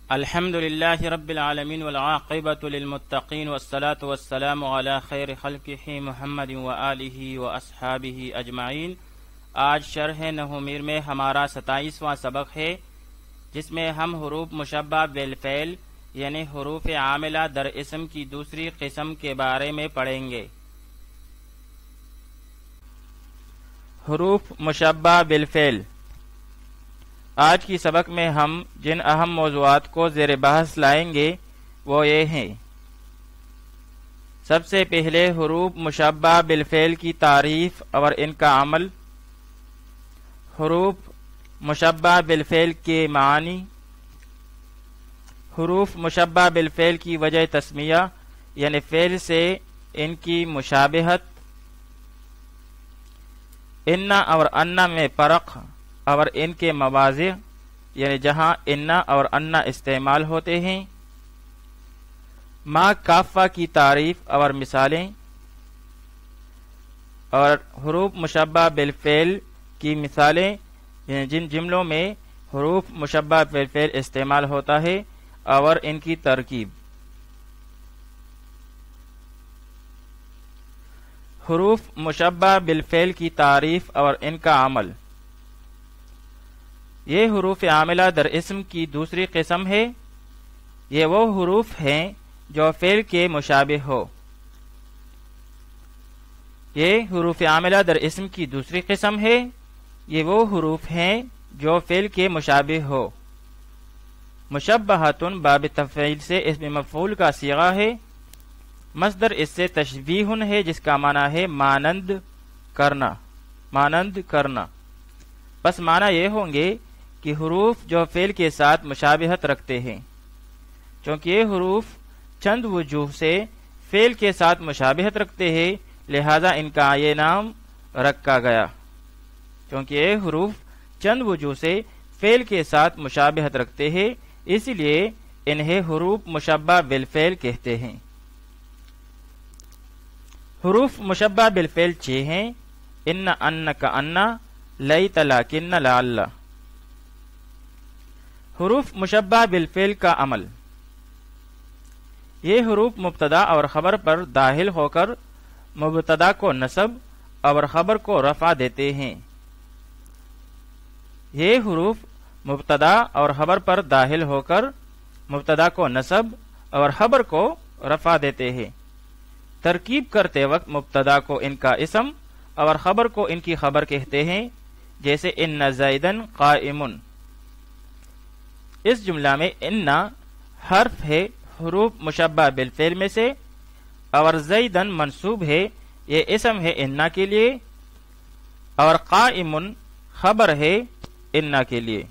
الحمد لله رب العالمين والعاقبة للمتقين والصلاة والسلام على خير خلقه محمد وآله وأصحابه أجمعين۔ آج شرح نحومیر میں ہمارا 27واں سبق ہے، جس میں ہم حروف مشبہ بالفعل یعنی حروف عاملہ در اسم کی دوسری قسم کے بارے میں پڑھیں گے۔ حروف مشبہ بالفعل۔ آج کی سبق میں ہم جن اہم موضوعات کو زیر بحث لائیں گے وہ یہ ہیں۔ سب سے پہلے حروف مشبہ بالفعل کی تعریف اور ان کا عمل، حروف مشبہ بالفعل کے معنی، حروف مشبہ بالفعل کی وجہ تسمیہ یعنی فعل سے ان کی مشابہت، انا اور انا میں فرق اور ان کے مواضع یعنی جہاں انا اور انا استعمال ہوتے ہیں، ما کافہ کی تعریف اور مثالیں، اور حروف مشبہ بالفعل کی مثالیں یعنی جن جملوں میں حروف مشبہ بالفعل استعمال ہوتا ہے اور ان کی ترکیب۔ حروف مشبہ بالفعل کی تعریف اور ان کا عمل۔ یہ حروف عاملہ در اسم کی دوسری قسم ہے۔ یہ وہ حروف ہیں جو فعل کے مشابہ ہو۔ یہ حروف عاملہ در اسم کی دوسری قسم ہے۔ یہ وہ حروف ہیں جو فعل کے مشابہ ہو۔ مشبہۃن باب تفعیل سے اسم مفعول کا صیغہ ہے۔ مصدر اس سے تشبیہ ہے جس کا معنی ہے مانند کرنا، مانند کرنا۔ پس معنی یہ ہوں گے کہ حروف جو فعل کے ساتھ مشابہت رکھتے ہیں۔ چونکہ یہ حروف چند وجوہ سے فعل کے ساتھ مشابہت رکھتے ہیں، لہذا ان کا یہ نام رکھا گیا۔ کیونکہ یہ حروف چند وجوہ سے فعل کے ساتھ مشابہت رکھتے ہیں، اس لیے انہیں حروف مشبہ بالفعل کہتے ہیں۔ حروف مشبہ بالفعل 6 ہیں: ان، ان کا انا، لیت، لیکن، لعل۔ حروف مشبہ بالفعل کا عمل۔ یہ حروف مبتدا اور خبر پر داخل ہو کر مبتدا کو نصب اور خبر کو رفع دیتے ہیں۔ یہ حروف مبتدا اور خبر پر داخل ہو کر مبتدا کو نصب اور خبر کو رفع دیتے ہیں۔ ترکیب کرتے وقت مبتدا کو ان کا اسم اور خبر کو ان کی خبر کہتے ہیں، جیسے ان زیدن قائم۔ اس جملہ میں ان حرف ہے حروف مشبہ بالفعل میں سے، اور زیدن منصوب ہے، یہ اسم ہے ان کے لیے، اور قائم خبر ہے ان کے لیے۔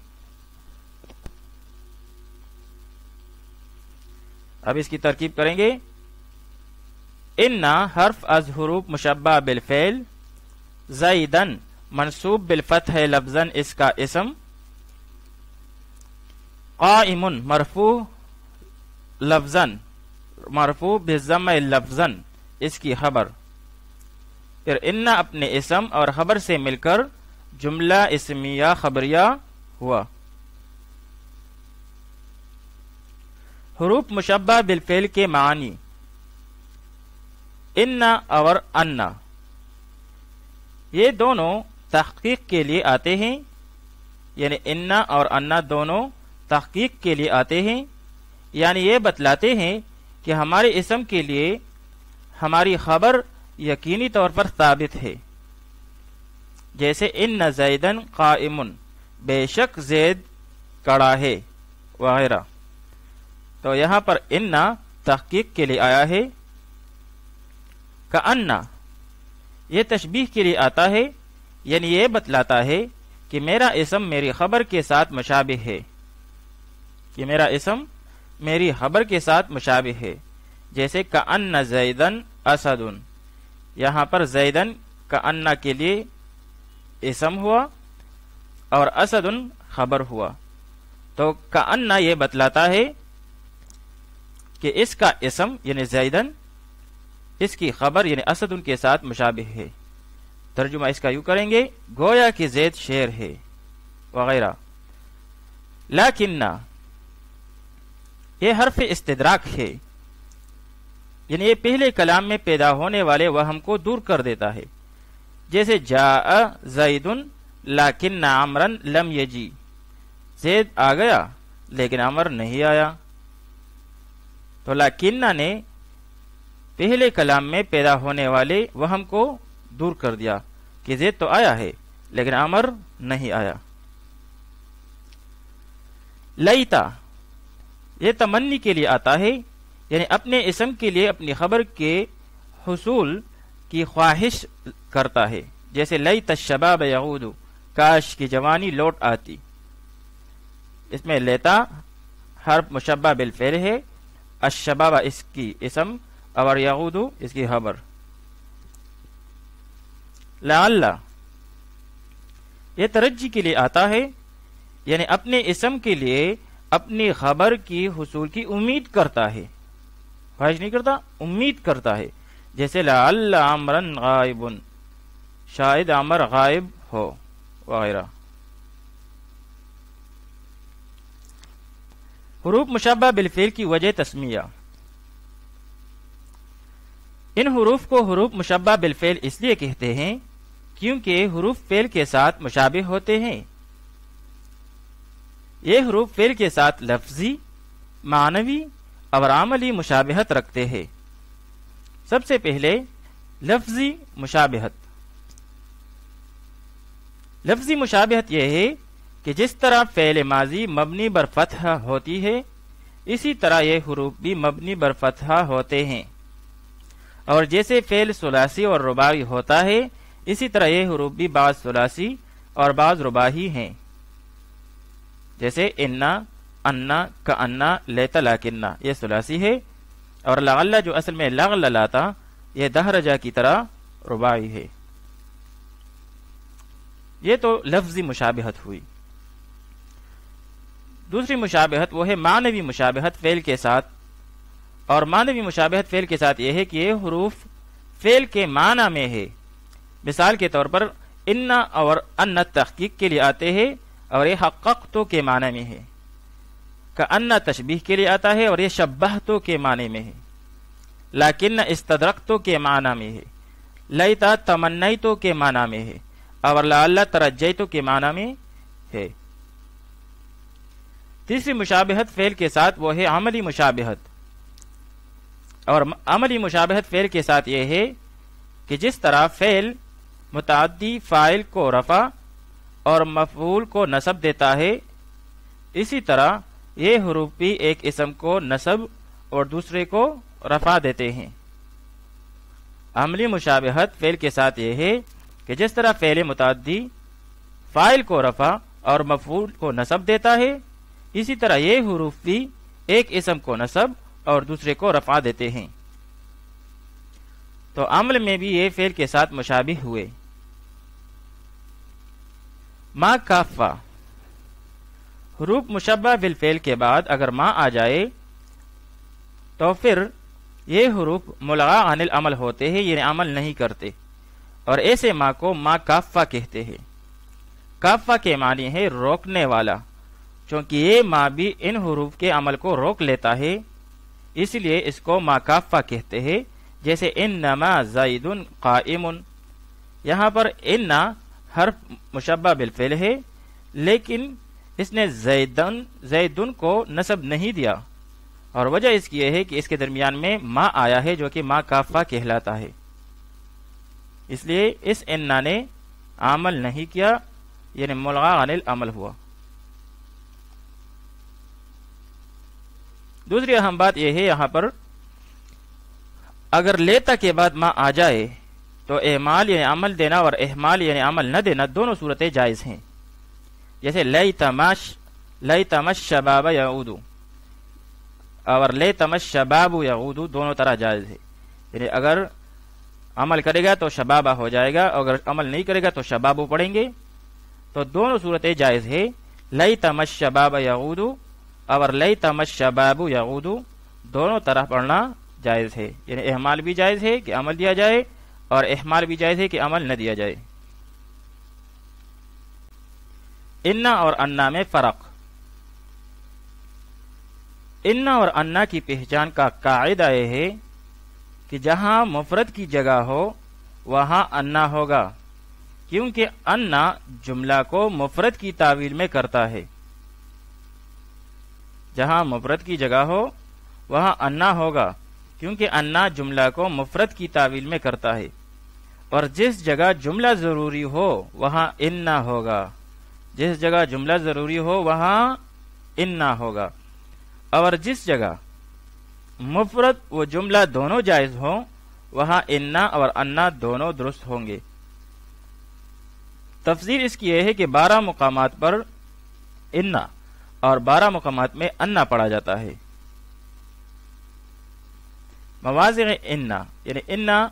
اب اس کی ترکیب کریں گے۔ ان حرف از حروف مشبہ بالفعل، زیدن منصوب بالفتح لفظاً اس کا اسم، قائم مرفوع لفظاً مرفوع بالضم لفظاً اس کی خبر۔ پھر ان اپنے اسم اور خبر سے مل کر جملہ اسمیہ خبریہ ہوا۔ حروف مشبہ بالفعل کے معنی۔ ان اور ان یہ دونوں تحقیق کے لیے آتے ہیں، یعنی ان اور ان دونوں تحقیق کے لیے آتے ہیں، یعنی یہ بتلاتے ہیں کہ ہمارے اسم کے لیے ہماری خبر یقینی طور پر ثابت ہے، جیسے ان زیدن قائم، بے شک زید کڑا ہے، وغیرہ۔ تو یہاں پر ان تحقیق کے لیے آیا ہے۔ کأن یہ تشبیہ کے لیے آتا ہے، یعنی یہ بتلاتا ہے کہ میرا اسم میری خبر کے ساتھ مشابہ ہے، کہ میرا اسم میری خبر کے ساتھ مشابہ ہے، جیسے کأن زیدن اسد۔ یہاں پر زیدن کأن کے لیے اسم ہوا اور اسد خبر ہوا۔ تو کأن یہ بتلاتا ہے کہ اس کا اسم یعنی زیدن، اس کی خبر یعنی اسد کے ساتھ مشابہ ہے۔ ترجمہ اس کا یوں کریں گے: گویا کہ زید شیر ہے، وغیرہ۔ لیکن یہ حرف استدراک ہے، یعنی یہ پہلے کلام میں پیدا ہونے والے وہم کو دور کر دیتا ہے، جیسے جاء زید لیکن عمرا لم یجی، زید آ گیا لیکن عمر نہیں آیا۔ تو لیکنہ نے پہلے کلام میں پیدا ہونے والے وہم کو دور کر دیا کہ زید تو آیا ہے لیکن عمر نہیں آیا۔ لیتا یہ تمنی کے لیے آتا ہے، یعنی اپنے اسم کے لیے اپنی خبر کے حصول کی خواہش کرتا ہے، جیسے لیت الشباب یعود، کاش کی جوانی لوٹ آتی۔ اس میں لیتا حرف مشبہ بالفعل ہے، الشباب اس کی اسم اور یعود اس کی خبر۔ لعل یہ ترجی کے لیے آتا ہے، یعنی اپنے اسم کے لیے اپنی خبر کی حصول کی امید کرتا ہے، خواہش نہیں کرتا، امید کرتا ہے، جیسے لعل عمرا غائب، شاید عمر غائب ہو وغیرہ۔ حروف مشبہ بالفعل کی وجہ تسمیہ۔ ان حروف کو حروف مشبہ بالفعل اس لیے کہتے ہیں کیونکہ حروف فعل کے ساتھ مشابہ ہوتے ہیں۔ یہ حروف فعل کے ساتھ لفظی، معنوی اور عملی مشابہت رکھتے ہیں۔ سب سے پہلے لفظی مشابہت۔ لفظی مشابہت یہ ہے کہ جس طرح فعل ماضی مبنی بر فتح ہوتی ہے، اسی طرح یہ حروف بھی مبنی بر فتح ہوتے ہیں، اور جیسے فعل ثلاثی اور رباعی ہوتا ہے، اسی طرح یہ حروف بھی بعض ثلاثی اور بعض رباعی ہیں، جیسے انا، انا، کانا، لیتا، لاکنہ یہ ثلاثی ہے، اور لعل جو اصل میں لغل لاتا یہ دہرجہ کی طرح رباعی ہے۔ یہ تو لفظی مشابہت ہوئی۔ دوسری مشابہت وہ ہے معنوی مشابہت فعل کے ساتھ، اور معنوی مشابہت فعل کے ساتھ یہ ہے کہ یہ حروف فعل کے معنی میں ہے۔ مثال کے طور پر انا اور ان تحقیق کے لیے آتے ہیں اور یہ حققتو کے معنی میں ہے، کأن تشبیہ کے لیے آتا ہے اور یہ شبہتو کے معنی میں ہے، لیکن استدرکتو کے معنی میں ہے، لیتا تمنیتو کے معنی میں ہے، اور لعل ترجیتو کے معنی میں ہے۔ تیسری مشابہت فعل کے ساتھ وہ ہے عملی مشابہت، اور عملی مشابہت فعل کے ساتھ یہ ہے کہ جس طرح فعل متعدی فاعل کو رفع اور مفعول کو نصب دیتا ہے، اسی طرح یہ حروف بھی ایک اسم کو نصب اور دوسرے کو رفع دیتے ہیں۔ عملی مشابہت فعل کے ساتھ یہ ہے کہ جس طرح فعل متعدی فاعل کو رفع اور مفعول کو نصب دیتا ہے، اسی طرح یہ حروف بھی ایک اسم کو نصب اور دوسرے کو رفع دیتے ہیں۔ تو عمل میں بھی یہ فعل کے ساتھ مشابہ ہوئے۔ ما کافہ، حروف مشبہ بالفعل کے بعد اگر ما آ جائے تو پھر یہ حروف ملغا عن العمل ہوتے ہیں، یعنی عمل نہیں کرتے، اور ایسے ما کو ما کافہ کہتے ہیں۔ کافہ کے معنی ہے روکنے والا، چونکہ یہ ما بھی ان حروف کے عمل کو روک لیتا ہے، اس لیے اس کو ما کافہ کہتے ہیں، جیسے انما زید قائم۔ یہاں پر انا حرف مشبہ بالفعل ہے، لیکن اس نے زیدن کو نصب نہیں دیا، اور وجہ اس کی یہ ہے کہ اس کے درمیان میں ما آیا ہے جو کہ ما کافہ کہلاتا ہے، اس لیے اس انا نے عمل نہیں کیا، یعنی ملغا عن العمل ہوا۔ دوسری اہم بات یہ ہے یہاں پر اگر لیتا کے بعد ما آ جائے تو اعمال یعنی عمل دینا اور احمال یعنی عمل نہ دینا دونوں صورتیں جائز ہیں، جیسے لیتم الشباب یعود اور لیتم الشباب یعود دونوں طرح جائز ہے، یعنی اگر عمل کرے گا تو شبابہ ہو جائے گا، اور اگر عمل نہیں کرے گا تو شبابو پڑھیں گے، تو دونوں صورتیں جائز ہے۔ لیتم الشباب یعود اور لیتم الشباب یعود دونوں طرح پڑھنا جائز ہے، یعنی احمال بھی جائز ہے کہ عمل دیا جائے اور احمال بھی جائز ہے کہ عمل نہ دیا جائے۔ انا اور انا میں فرق۔ ان اور انا کی پہچان کا قاعدہ یہ ہے کہ جہاں مفرد کی جگہ ہو وہاں انا ہوگا، کیونکہ انا جملہ کو مفرد کی تعویل میں کرتا ہے۔ جہاں مفرد کی جگہ ہو وہاں انا ہوگا، کیونکہ انا جملہ کو مفرد کی تعویل میں کرتا ہے، اور جس جگہ جملہ ضروری ہو وہاں انا ہوگا، جس جگہ جملہ ضروری ہو وہاں انا ہوگا، اور جس جگہ مفرد و جملہ دونوں جائز ہوں وہاں انا اور انا دونوں درست ہوں گے۔ تفسیر اس کی یہ ہے کہ 12 مقامات پر انا اور 12 مقامات میں انا پڑھا جاتا ہے۔ مواضع انا یعنی انا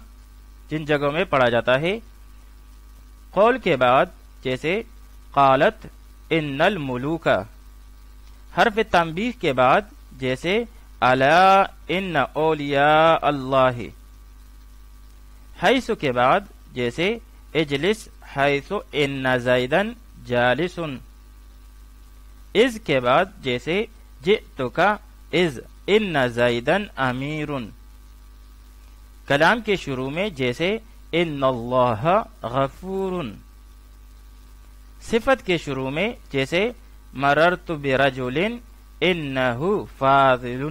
جن جگہوں میں پڑھا جاتا ہے، قول کے بعد جیسے قالت ان الملوک، حرف تنبیہ کے بعد جیسے الا ان اولیاء اللہ، حیث کے بعد جیسے اجلس حیث ان زیدن جالس، اذ کے بعد جیسے جئتک اذ ان زیدن امیر، کلام کے شروع میں جیسے ان اللہ غفور، صفت کے شروع میں جیسے مررت برجل انہ فاضل،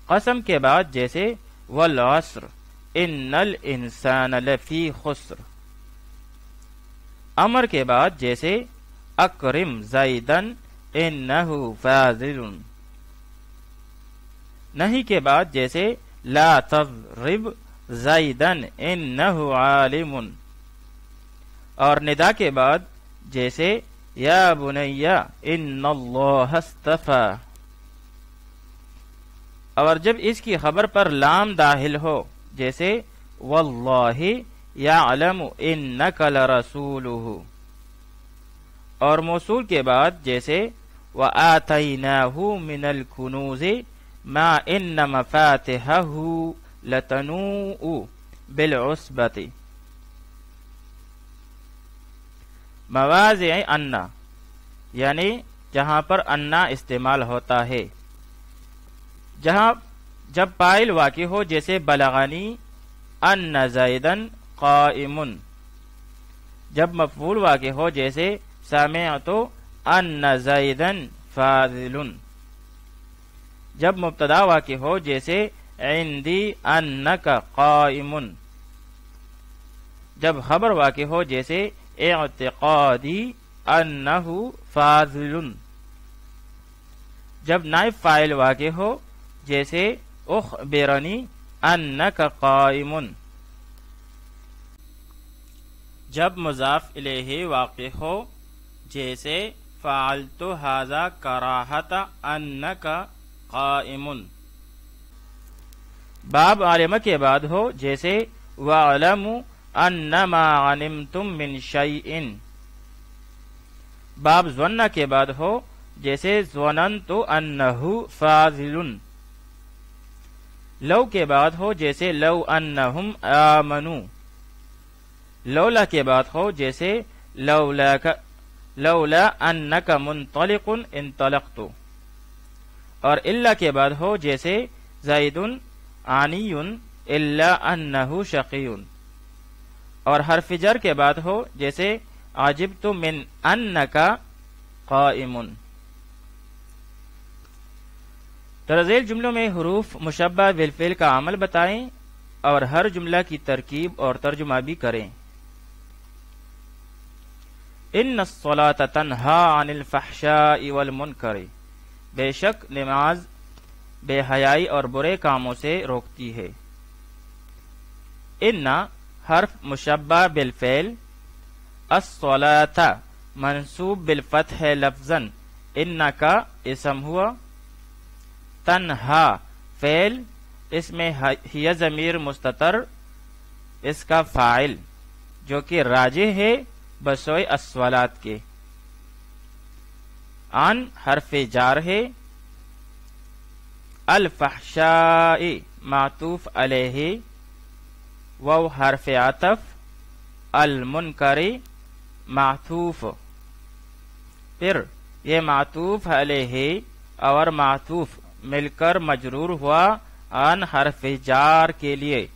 قسم کے بعد جیسے والعصر ان الانسان لفی خسر، امر کے بعد جیسے اکرم زیدن انہ فاضل، نہی کے بعد جیسے لا تضرب زیدن انہ عالم، اور ندا کے بعد جیسے یا بنی ان اللہ اصطفی، اور جب اس کی خبر پر لام داخل ہو جیسے واللہ یعلم انک لرسولہ، اور موصول کے بعد جیسے وآتیناہ من الکنوز ما ان مفاتحہ لتنوء بالعصبۃ۔ مواضع انا یعنی جہاں پر انا استعمال ہوتا ہے، جہاں جب فاعل واقع ہو جیسے بلغنی ان زیدن قائم، جب مفعول واقع ہو جیسے سمعت ان زیدن فاضل، جب مبتدا واقع ہو جیسے عندی انک قائم، جب خبر واقع ہو جیسے اعتقادی انہ فاضل، جب نائب فاعل واقع ہو جیسے اخبرنی انک قائم، جب مضاف الیہ واقع ہو جیسے فعلت ھذا کراہۃ انک قائم، باب عالمہ کے بعد ہو جیسے وَاعْلَمُوا انما غنمتم من شیء، باب ظن کے بعد ہو جیسے ظننت انہ فاضل، لو کے بعد ہو جیسے لو انہم آمنوا، لولا کے بعد ہو جیسے لولا انک منطلق انطلقت، اور الا کے بعد ہو جیسے زید عنی الا انہ شقی، اور حرف جر کے بعد ہو جیسے عجبت من انک قائم۔ درذیل جملوں میں حروف مشبہ بالفعل کا عمل بتائیں اور ہر جملہ کی ترکیب اور ترجمہ بھی کریں۔ ان الصلاۃ تنہی عن الفحشاء والمنکر، بے شک نماز بے حیائی اور برے کاموں سے روکتی ہے۔ ان حرف مشبہ بالفعل، الصلاۃ منصوب بالفتح لفظا، ان کا اسم ہوا، تنہا فعل، اس میں ہی ضمیر مستتر، اس کا فاعل جو کہ راجح ہے بسوئے الصلاۃ کے، عن حرف جار ہے، الفحشاء معطوف علیہ، واو حرف عطف، المنکر معطوف، پھر یہ معطوف علیہ اور معطوف مل کر مجرور ہوا ان حرف جار کے لیے.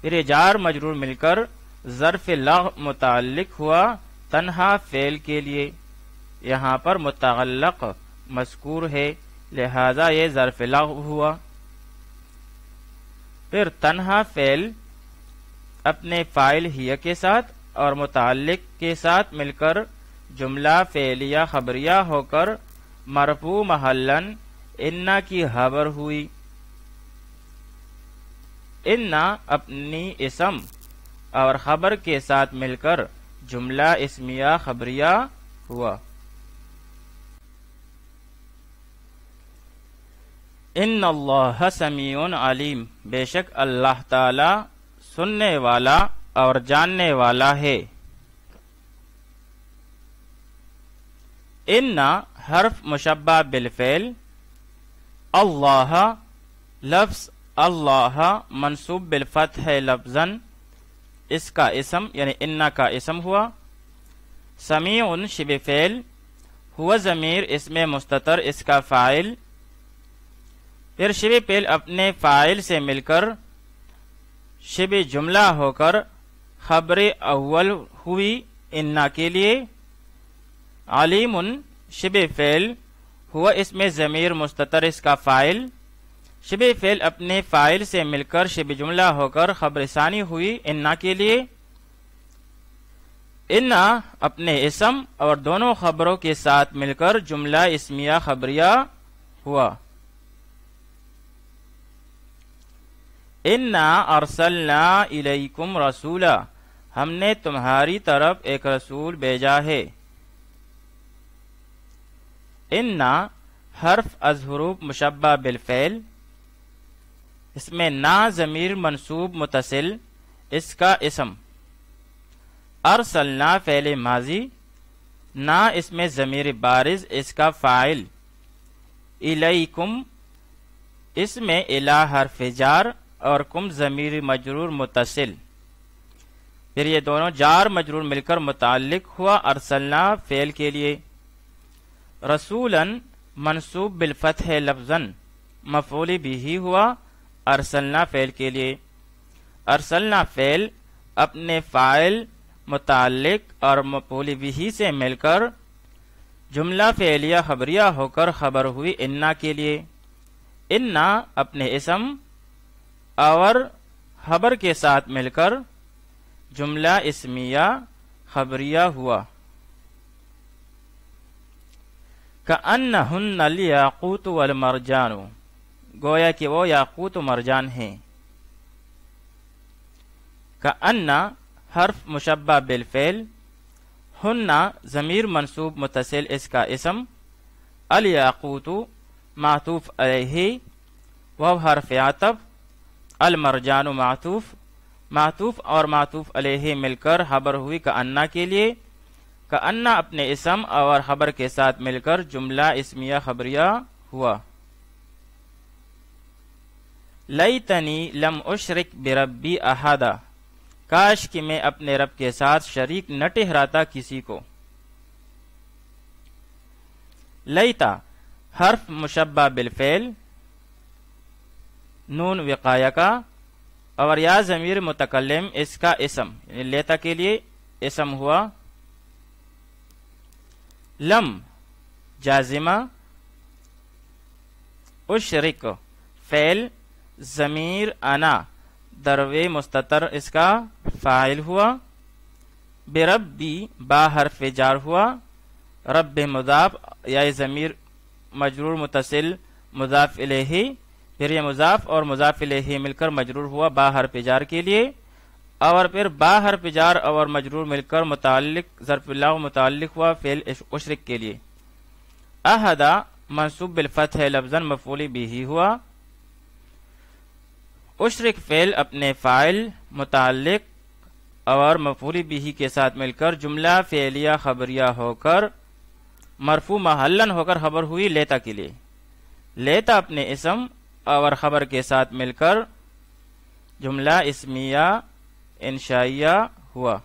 پھر یہ جار مجرور مل کر ظرف لغو متعلق ہوا تنہا فعل کے لیے. یہاں پر متعلق مذکور ہے لہذا یہ ظرف لغو ہوا. پھر تنہا فعل اپنے فاعل ہی کے ساتھ اور متعلق کے ساتھ مل کر جملہ فعلیہ خبریہ ہو کر مرفوع محلن انا کی خبر ہوئی. انا اپنی اسم اور خبر کے ساتھ مل کر جملہ اسمیہ خبریہ ہوا. ان اللہ سمیع علیم، بے شک اللہ تعالی سننے والا اور جاننے والا ہے. ان حرف مشبہ بالفعل، اللہ لفظ اللہ منصوب بالفتح لفظاً، اس کا اسم یعنی ان کا اسم ہوا. سمیع شبہ فعل، ہوا ضمیر اسم مستتر اس کا فاعل. پھر شبہ فعل اپنے فاعل سے مل کر شبہ جملہ ہو کر خبر اول ہوئی انا کے لیے. علیم شبہ فعل، ہوا اسم ضمیر مستتر اس کا فاعل. شبہ فعل اپنے فاعل سے مل کر شبہ جملہ ہو کر خبر ثانی ہوئی انا کے لیے. انا اپنے اسم اور دونوں خبروں کے ساتھ مل کر جملہ اسمیہ خبریہ ہوا. انا ارسلنا الیکم رسولا، ہم نے تمہاری طرف ایک رسول بھیجا ہے. انا حرف از حروف مشبہ بالفعل، اس میں نا ضمیر منصوب متصل اس کا اسم. ارسلنا فعل ماضی، نا اس میں ضمیر بارز اس کا فاعل. الیکم اس میں الی حرف جار اور کم ضمیر مجرور متصل. پھر یہ دونوں جار مجرور مل کر متعلق ہوا ارسلنا فعل کے لیے. رسولاً منصوب بالفتح لفظاً مفعول بھی ہوا ارسلنا فعل کے لیے. ارسلنا فعل اپنے فاعل متعلق اور مفعول بھی سے مل کر جملہ فعلیہ خبریہ ہو کر خبر ہوئی انا کے لیے. انا اپنے اسم اور خبر کے ساتھ مل کر جملہ اسمیہ خبریہ ہوا. کأنہن الیاقوت والمرجان، گویا کہ وہ یاقوت و مرجان ہیں. کأن حرف مشبہ بالفعل، ہن ضمیر منصوب متصل اس کا اسم. الیاقوت معطوف علیہ وہ حرف عطف. المرجان معطوف اور معطوف علیہ مل کر خبر ہوئی کأن کے لیے. کأن اپنے اسم اور خبر کے ساتھ مل کر جملہ اسمیہ خبریہ ہوا. لیتنی لم اشرک بربی احدا، کاش کہ میں اپنے رب کے ساتھ شریک نہ ٹھہراتا کسی کو. لیتا حرف مشبہ بالفعل، نون وقایہ کا اور یا ضمیر متکلم اس کا اسم یعنی لیتا کے لیے اسم ہوا. لم جازمہ، اشرک فعل، ضمیر انا دروے مستتر اس کا فاعل ہوا. بربی با حرف جار ہوا. رب مضاف یا ضمیر مجرور متصل مضاف الیہ. پھر یہ مضاف اور مضاف الیہ مل کر مجرور ہوا با حرف جار کے لیے. اور پھر با حرف جار اور مجرور مل کر متعلق ظرف لغو متعلق ہوا فعل اشرک کے لیے. احدا منصوب بالفتح لفظاً مفعول بھی ہوا. اشرک فعل اپنے فاعل متعلق اور مفعول بھی کے ساتھ مل کر جملہ فعلیہ خبریہ ہو کر مرفوع محلن ہو کر خبر ہوئی لیتا کے لیے. لیتا اپنے اسم اور خبر کے ساتھ مل کر جملہ اسمیہ انشائیہ ہوا.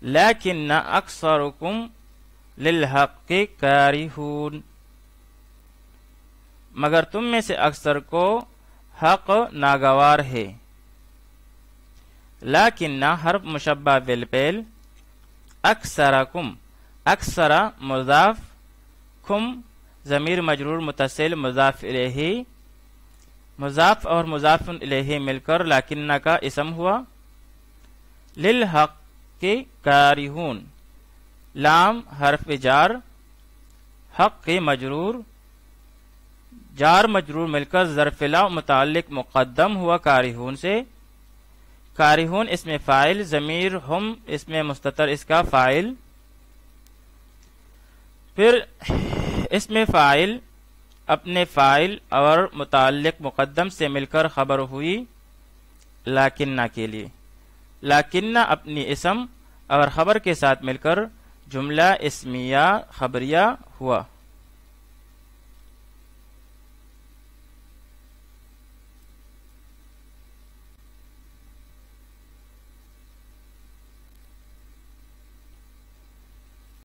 لیکن اکثرکم للحق کارہون، مگر تم میں سے اکثر کو حق ناگوار ہے۔ لیکن حرف مشبہ بالفعل، اکثرکم، اکثر مضاف، کم ضمیر مجرور متصل مضاف الیہ، مضاف اور مضاف الیہ مل کر لیکن کا اسم ہوا۔ للحق کارہون، لام حرف جار، حق کے مجرور، جار مجرور مل کر ظرف لا متعلق مقدم ہوا کارہون سے۔ کارہون اس میں فاعل، ضمیر ہم اس میں مستتر اس کا فاعل، پھر اس میں فاعل اپنے فاعل اور متعلق مقدم سے مل کر خبر ہوئی لیکن کے لیے، لیکن اپنی اسم اور خبر کے ساتھ مل کر جملہ اسمیہ خبریہ ہوا۔